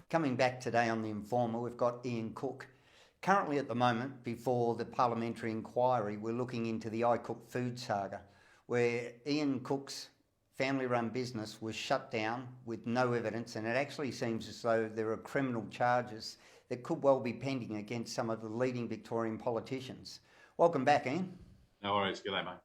Coming back today on The Informer, we've got Ian Cook. Currently at the moment, before the Parliamentary Inquiry, we're looking into the I Cook food saga, where Ian Cook's family-run business was shut down with no evidence, and it actually seems as though there are criminal charges that could well be pending against some of the leading Victorian politicians. Welcome back, Ian. No worries. G'day, mate.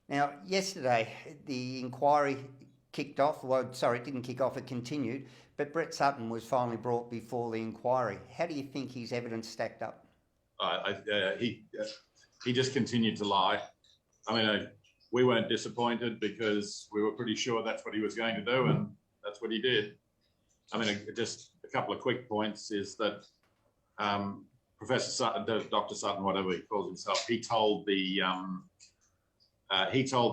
Now, yesterday, the inquiry kicked off. Well, sorry, it didn't kick off, it continued. But Brett Sutton was finally brought before the inquiry. How do you think his evidence stacked up? He just continued to lie. We weren't disappointed because we were pretty sure that's what he was going to do, and that's what he did. Just a couple of quick points is that Professor Sutton, Dr. Sutton, whatever he calls himself, he told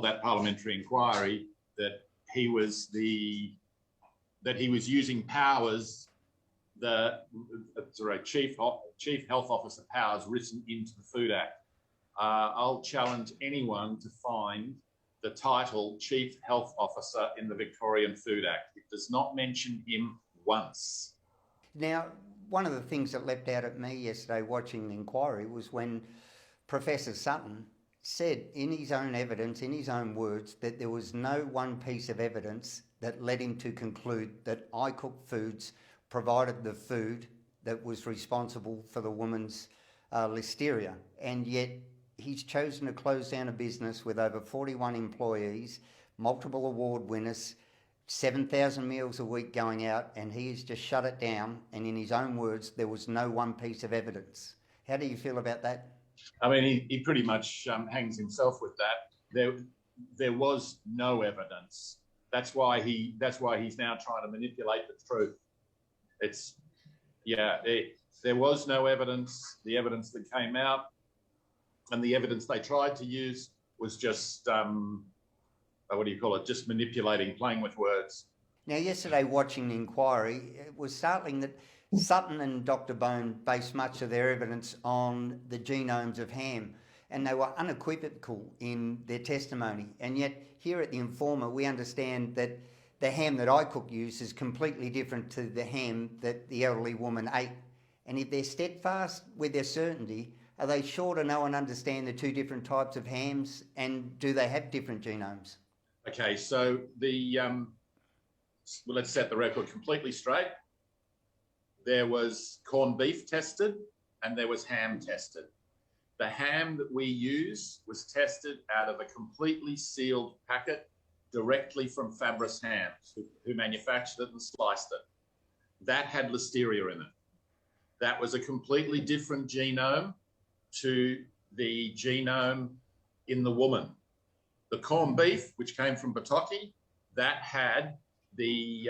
that parliamentary inquiry that he was using powers, chief health officer powers written into the Food Act. I'll challenge anyone to find the title Chief Health Officer in the Victorian Food Act. It does not mention him once. Now, one of the things that leapt out at me yesterday watching the inquiry was when Professor Sutton said in his own evidence, in his own words, that there was no one piece of evidence that led him to conclude that I Cook Foods provided the food that was responsible for the woman's listeria. And yet he's chosen to close down a business with over 41 employees, multiple award winners, 7,000 meals a week going out, and he has just shut it down. And in his own words, there was no one piece of evidence. How do you feel about that? He pretty much hangs himself with that. There was no evidence. That's why he's now trying to manipulate the truth. There was no evidence. The evidence that came out and the evidence they tried to use was just just manipulating, playing with words. Now, yesterday watching the inquiry, it was startling that Sutton and Dr. Bone based much of their evidence on the genomes of ham, and they were unequivocal in their testimony. And yet here at The Informer, we understand that the ham that I Cook used is completely different to the ham that the elderly woman ate. And if they're steadfast with their certainty, are they sure to know and understand the two different types of hams, and do they have different genomes? Okay, so let's set the record completely straight. There was corned beef tested and there was ham tested. The ham that we use was tested out of a completely sealed packet directly from Fabris Hams, who manufactured it and sliced it. That had listeria in it. That was a completely different genome to the genome in the woman. The corned beef, which came from Bataki, that had the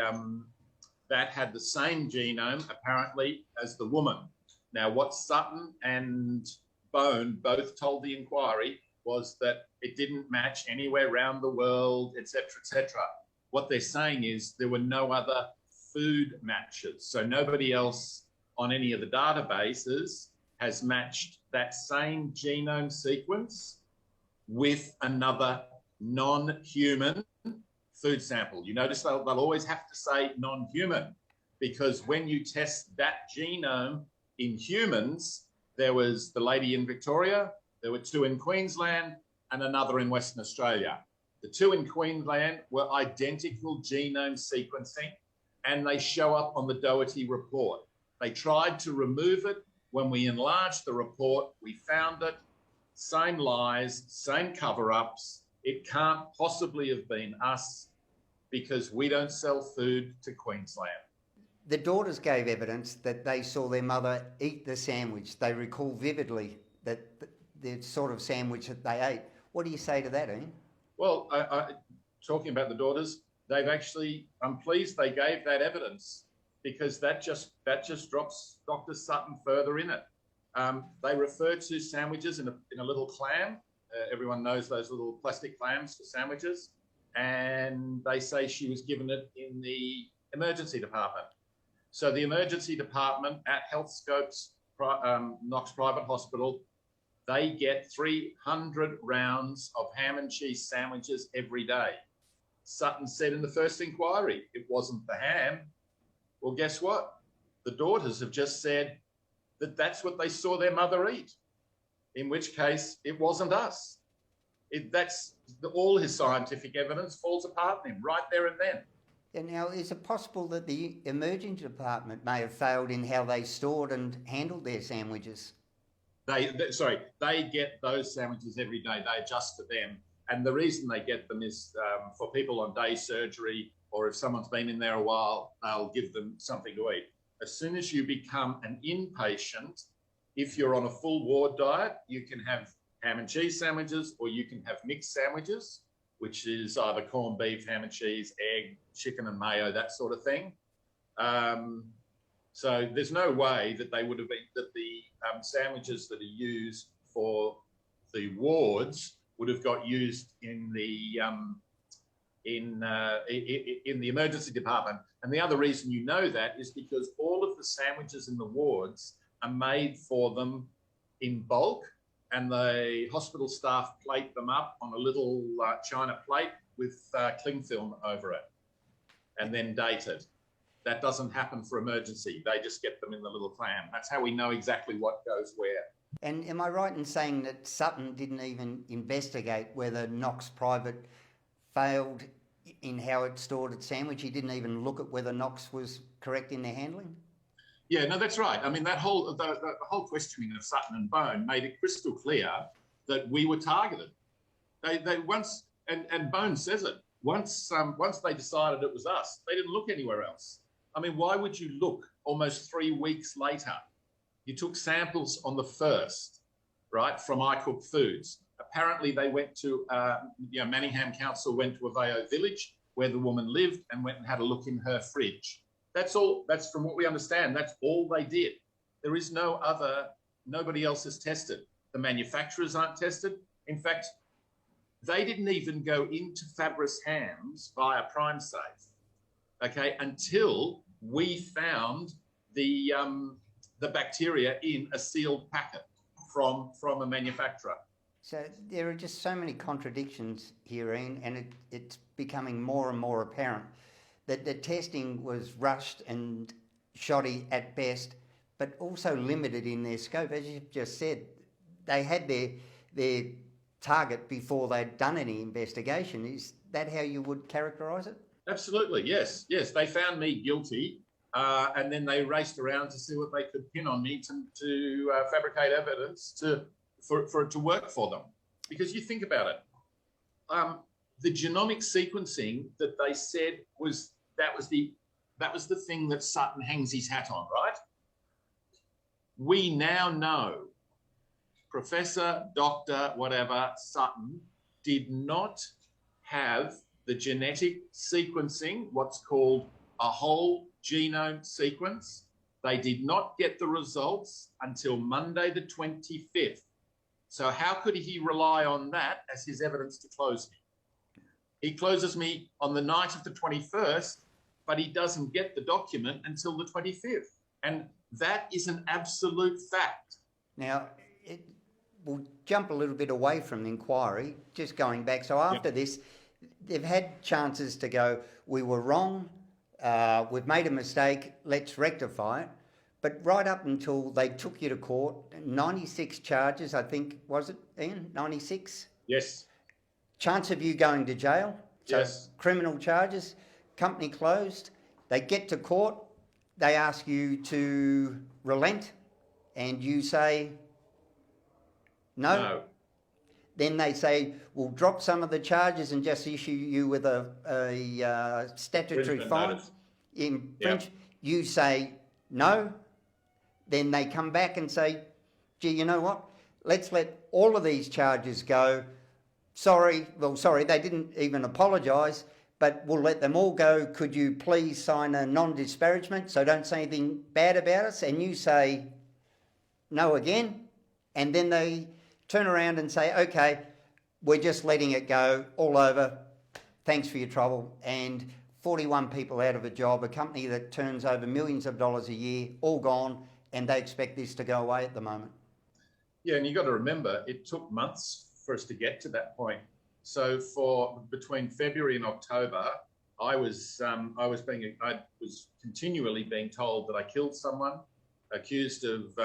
same genome apparently as the woman. Now, what Sutton and Bone both told the inquiry was that it didn't match anywhere around the world, etc., etc. What they're saying is there were no other food matches. So nobody else on any of the databases has matched that same genome sequence with another non-human food sample. You notice they'll always have to say non-human, because when you test that genome in humans, there was the lady in Victoria, there were two in Queensland and another in Western Australia. The two in Queensland were identical genome sequencing, and they show up on the Doherty report. They tried to remove it. When we enlarged the report, we found it. Same lies, same cover-ups. It can't possibly have been us because we don't sell food to Queensland. The daughters gave evidence that they saw their mother eat the sandwich. They recall vividly that the sort of sandwich that they ate. What do you say to that, Ian? Well, talking about the daughters, I'm pleased they gave that evidence, because that just drops Dr. Sutton further in it. They refer to sandwiches in a little clam. Everyone knows those little plastic clams for sandwiches. And they say she was given it in the emergency department. So the emergency department at Healthscope's Knox Private Hospital, they get 300 rounds of ham and cheese sandwiches every day. Sutton said in the first inquiry, it wasn't the ham. Well, guess what? The daughters have just said that that's what they saw their mother eat, in which case it wasn't us. All his scientific evidence falls apart in him right there and then. And now, is it possible that the emergency department may have failed in how they stored and handled their sandwiches? They get those sandwiches every day. They adjust to them. And the reason they get them is for people on day surgery, or if someone's been in there a while, they'll give them something to eat. As soon as you become an inpatient, if you're on a full ward diet, you can have ham and cheese sandwiches, or you can have mixed sandwiches, which is either corned beef, ham and cheese, egg, chicken and mayo, that sort of thing. So there's no way that they would have been, that the sandwiches that are used for the wards would have got used in the emergency department. And the other reason you know that is because all of the sandwiches in the wards are made for them in bulk, and the hospital staff plate them up on a little china plate with cling film over it and then date it. That doesn't happen for emergency. They just get them in the little clam. That's how we know exactly what goes where. And am I right in saying that Sutton didn't even investigate whether Knox Private failed in how it stored its sandwich? He didn't even look at whether Knox was correct in their handling? Yeah, no, that's right. I mean, that whole the whole questioning of Sutton and Bone made it crystal clear that we were targeted. They once, and Bone says it, once they decided it was us, they didn't look anywhere else. I mean, why would you look almost 3 weeks later? You took samples on the 1st, right, from I Cook Foods. Apparently they went to, Manningham Council went to Aveo Village where the woman lived and went and had a look in her fridge. That's all, that's from what we understand, that's all they did. There is nobody else is tested. The manufacturers aren't tested. In fact, they didn't even go into Fabris Hams via PrimeSafe, okay, until we found the bacteria in a sealed packet from a manufacturer. So there are just so many contradictions here, Ian, and it's becoming more and more apparent that the testing was rushed and shoddy at best, but also limited in their scope. As you've just said, they had their target before they'd done any investigation. Is that how you would characterise it? Absolutely, yes. They found me guilty, and then they raced around to see what they could pin on me to fabricate evidence for it to work for them. Because you think about it, the genomic sequencing that they said was the thing that Sutton hangs his hat on, right? We now know Professor, Doctor, whatever, Sutton did not have the genetic sequencing, what's called a whole genome sequence. They did not get the results until Monday the 25th. So how could he rely on that as his evidence to close me? He closes me on the night of the 21st, but he doesn't get the document until the 25th. And that is an absolute fact. Now, we'll jump a little bit away from the inquiry, just going back. So after this, they've had chances to go, we were wrong, we've made a mistake, let's rectify it. But right up until they took you to court, 96 charges, I think, was it, Ian? 96? Yes. Chance of you going to jail. So yes. Criminal charges, company closed. They get to court, they ask you to relent, and you say no. Then they say, we'll drop some of the charges and just issue you with a statutory fine. In French, you say no. Then they come back and say, gee, you know what? Let's let all of these charges go. Sorry, they didn't even apologise, but we'll let them all go. Could you please sign a non-disparagement so don't say anything bad about us? And you say no again. And then they turn around and say, okay, we're just letting it go, all over. Thanks for your trouble. And 41 people out of a job, a company that turns over millions of dollars a year, all gone, and they expect this to go away at the moment. Yeah, and you've got to remember, it took months for us to get to that point. So for between February and October, I was continually being told that I killed someone, accused of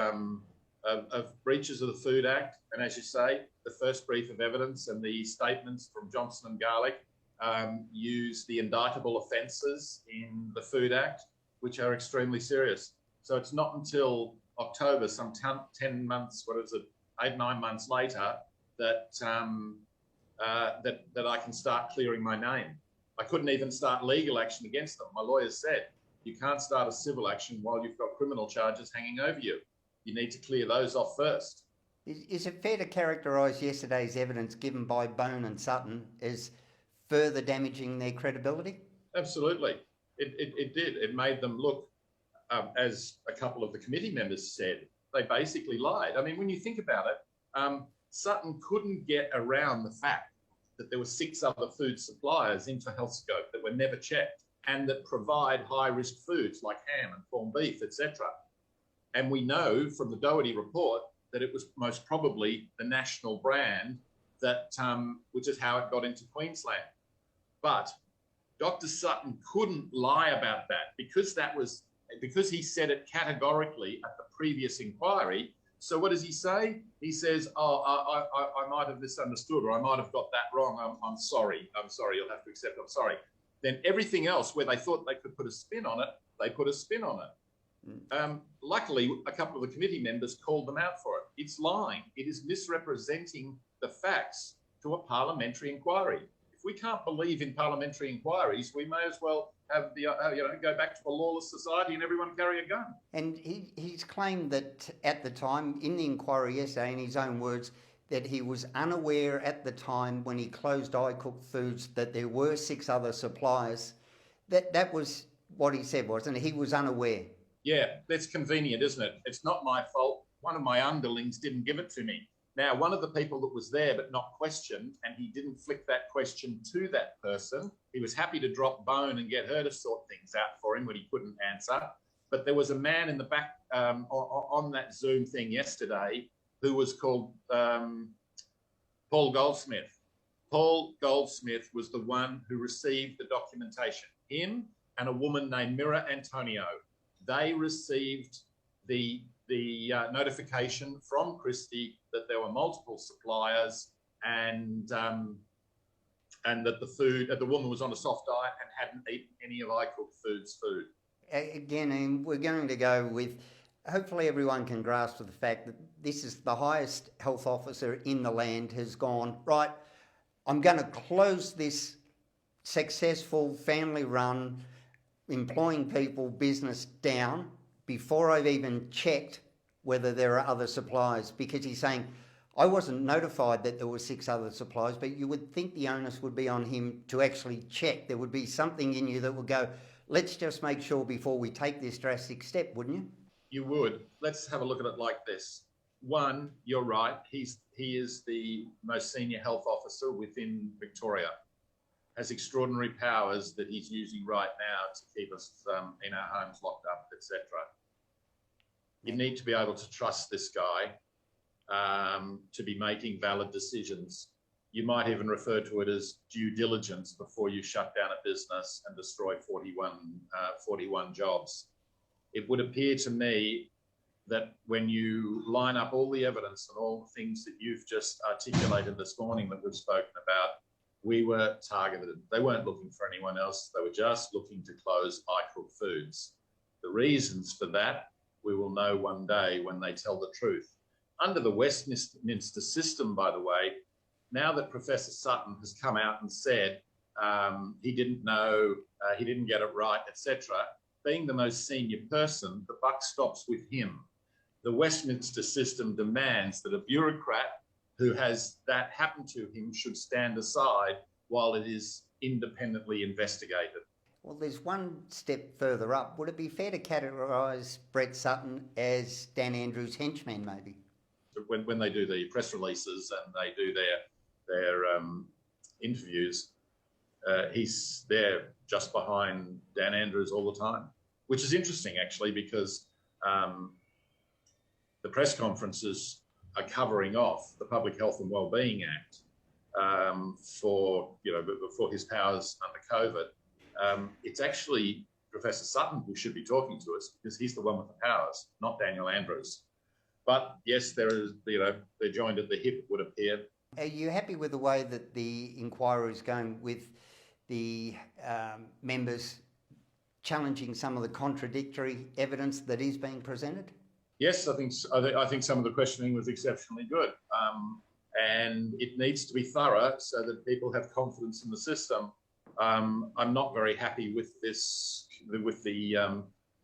breaches of the Food Act, and as you say, the first brief of evidence and the statements from Johnson and Garlick use the indictable offences in the Food Act, which are extremely serious. So it's not until October, some 10 months, 8, 9 months later, that that I can start clearing my name. I couldn't even start legal action against them. My lawyers said, you can't start a civil action while you've got criminal charges hanging over you. You need to clear those off first. Is it fair to characterise yesterday's evidence given by Bone and Sutton as further damaging their credibility? Absolutely. It did. It made them look, as a couple of the committee members said, they basically lied. I mean, when you think about it, Sutton couldn't get around the fact that there were 6 other food suppliers into HealthScope that were never checked and that provide high-risk foods like ham and corned beef, etc. And we know from the Doherty report that it was most probably the national brand that, which is how it got into Queensland. But Dr. Sutton couldn't lie about that because he said it categorically at the previous inquiry. So what does he say? He says, I might have misunderstood, or I might have got that wrong. I'm sorry. You'll have to accept I'm sorry. Then everything else where they thought they could put a spin on it, they put a spin on it. Luckily, a couple of the committee members called them out for it. It's lying. It is misrepresenting the facts to a parliamentary inquiry. If we can't believe in parliamentary inquiries, we may as well have the go back to a lawless society and everyone carry a gun. And he's claimed that at the time, in the inquiry yesterday, in his own words, that he was unaware at the time when he closed iCook Foods that there were 6 other suppliers. That was what he said, wasn't it? He was unaware. Yeah, that's convenient, isn't it? It's not my fault. One of my underlings didn't give it to me. Now, one of the people that was there but not questioned, and he didn't flick that question to that person, he was happy to drop Bone and get her to sort things out for him when he couldn't answer. But there was a man in the back on that Zoom thing yesterday who was called Paul Goldsmith. Paul Goldsmith was the one who received the documentation. Him and a woman named Mira Antonio. They received the notification from Christie that there were multiple suppliers and that the woman was on a soft diet and hadn't eaten any of iCook Foods' food. Again, and we're going to go with, hopefully everyone can grasp the fact that this is the highest health officer in the land has gone, right, I'm going to close this successful family-run, employing people business down before I've even checked whether there are other suppliers, because he's saying, I wasn't notified that there were 6 other suppliers, but you would think the onus would be on him to actually check. There would be something in you that would go, let's just make sure before we take this drastic step, wouldn't you? You would. Let's have a look at it like this. One, you're right. He is the most senior health officer within Victoria. Has extraordinary powers that he's using right now to keep us in our homes locked up, etc. You need to be able to trust this guy to be making valid decisions. You might even refer to it as due diligence before you shut down a business and destroy 41 jobs. It would appear to me that when you line up all the evidence and all the things that you've just articulated this morning that we've spoken about, we were targeted. They weren't looking for anyone else. They were just looking to close iCook Foods. The reasons for that, we will know one day when they tell the truth. Under the Westminster system, by the way, now that Professor Sutton has come out and said he didn't know, he didn't get it right, etc., being the most senior person, the buck stops with him. The Westminster system demands that a bureaucrat who has that happen to him should stand aside while it is independently investigated. Well, there's one step further up. Would it be fair to categorise Brett Sutton as Dan Andrews' henchman, maybe? When they do the press releases and they do their interviews, he's there just behind Dan Andrews all the time, which is interesting, actually, because the press conferences are covering off the Public Health and Wellbeing Act for his powers under COVID. It's actually Professor Sutton who should be talking to us because he's the one with the powers, not Daniel Andrews. But yes, there is, they're joined at the hip, it would appear. Are you happy with the way that the inquiry is going with the members challenging some of the contradictory evidence that is being presented? Yes, I think some of the questioning was exceptionally good, and it needs to be thorough so that people have confidence in the system. I'm not very happy with the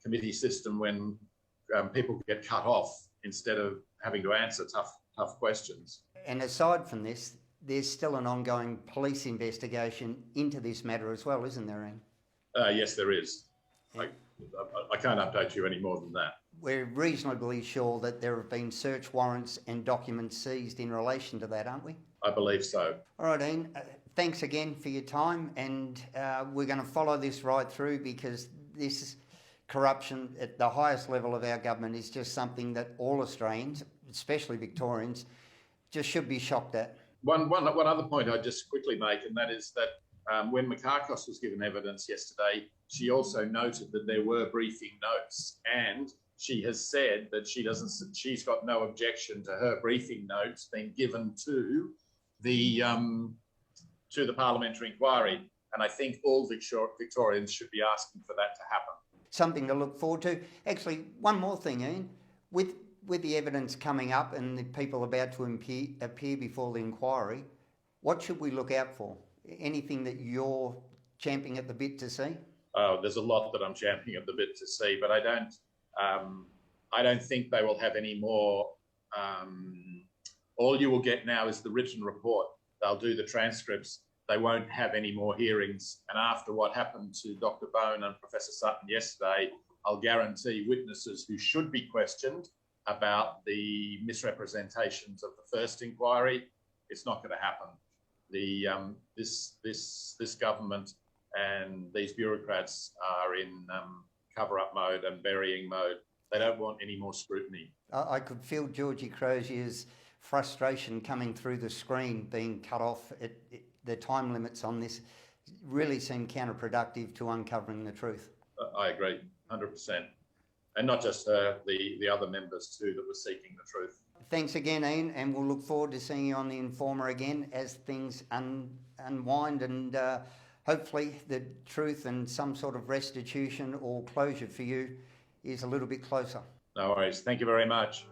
committee system when people get cut off instead of having to answer tough questions. And aside from this, there's still an ongoing police investigation into this matter as well, isn't there, Ian? Yes, there is. Yeah. I can't update you any more than that. We're reasonably sure that there have been search warrants and documents seized in relation to that, aren't we? I believe so. All right, Ian, thanks again for your time, and we're going to follow this right through because this corruption at the highest level of our government is just something that all Australians, especially Victorians, just should be shocked at. One other point I'd just quickly make, and that is that when Makarkos was given evidence yesterday, she also noted that there were briefing notes, and she has said that she's got no objection to her briefing notes being given to the Parliamentary Inquiry. And I think all Victorians should be asking for that to happen. Something to look forward to. Actually, one more thing, Ian. With the evidence coming up and the people about to appear before the inquiry, what should we look out for? Anything that you're champing at the bit to see? Oh, there's a lot that I'm champing at the bit to see, but I don't think they will have any more. All you will get now is the written report. They'll do the transcripts. They won't have any more hearings. And after what happened to Dr. Bone and Professor Sutton yesterday, I'll guarantee witnesses who should be questioned about the misrepresentations of the first inquiry, it's not going to happen. This government and these bureaucrats are in cover-up mode and burying mode. They don't want any more scrutiny. I could feel Georgie Crozier's frustration coming through the screen, being cut off. The time limits on this really seem counterproductive to uncovering the truth. I agree, 100%. And not just her, the other members too that were seeking the truth. Thanks again, Ian, and we'll look forward to seeing you on The Informer again as things unwind and hopefully the truth and some sort of restitution or closure for you is a little bit closer. No worries. Thank you very much.